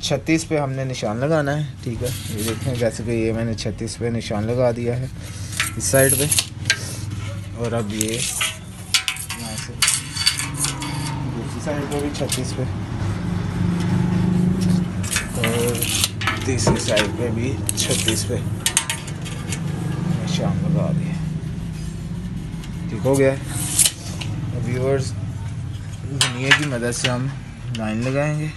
36 पे हमने निशान लगाना है। ठीक है, ये देखें जैसे कि ये मैंने 36 पे निशान लगा दिया है इस साइड पे, और अब ये यहाँ से दूसरी साइड पे भी 36 पे, और तीसरी साइड पे भी 36 पे निशान लगा दिए। ठीक हो गया है। व्यूअर्स, दुनिया की मदद से हम लाइन लगाएंगे।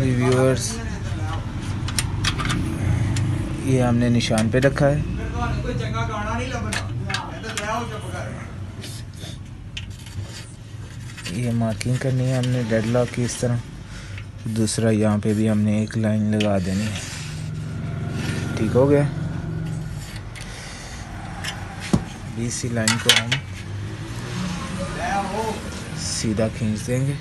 व्यूअर्स, ये हमने निशान पे रखा है। ये मार्किंग करनी है हमने डेड लॉक की इस तरह। दूसरा यहाँ पे भी हमने एक लाइन लगा देनी है। ठीक हो गया। इसी लाइन को हम सीधा खींच देंगे।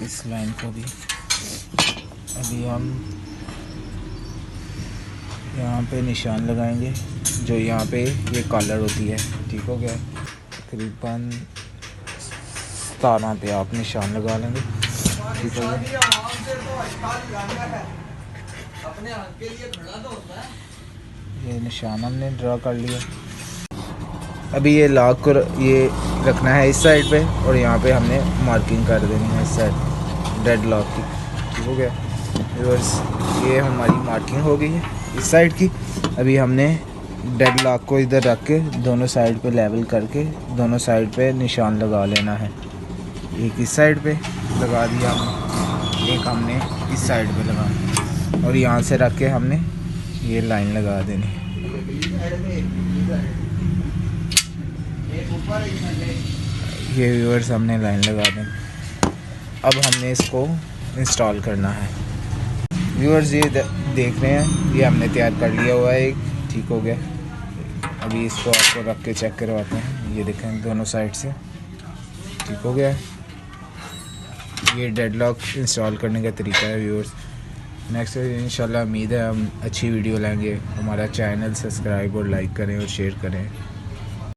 इस लाइन को भी अभी हम यहाँ पे निशान लगाएंगे, जो यहाँ पे ये कॉलर होती है। ठीक हो गया। तकरीबन 17 पे आप निशान लगा लेंगे। ठीक हो गया। ये निशान हमने ड्रा कर लिया। अभी ये लॉक को ये रखना है इस साइड पे, और यहाँ पे हमने मार्किंग कर देनी है इस साइड डेड लॉक की। ठीक हो गया व्यूअर्स, ये हमारी मार्किंग हो गई है इस साइड की। अभी हमने डेड लॉक को इधर रख के दोनों साइड पे लेवल करके दोनों साइड पे निशान लगा लेना है। एक इस साइड पे लगा दिया हमने, एक हमने इस साइड पे लगा, और यहाँ से रख के हमने ये लाइन लगा देनी है। ये व्यूअर्स, हमने लाइन लगा दें। अब हमने इसको इंस्टॉल करना है। व्यूअर्स, ये देख रहे हैं, ये हमने तैयार कर लिया हुआ है एक। ठीक हो गया। अभी इसको आपको रख के चेक करवाते हैं। ये देखें दोनों साइड से। ठीक हो गया। ये डेड लॉक इंस्टॉल करने का तरीका है व्यूअर्स। नेक्स्ट इंशाल्लाह उम्मीद है हम अच्छी वीडियो लाएंगे। हमारा चैनल सब्सक्राइब और लाइक करें और शेयर करें।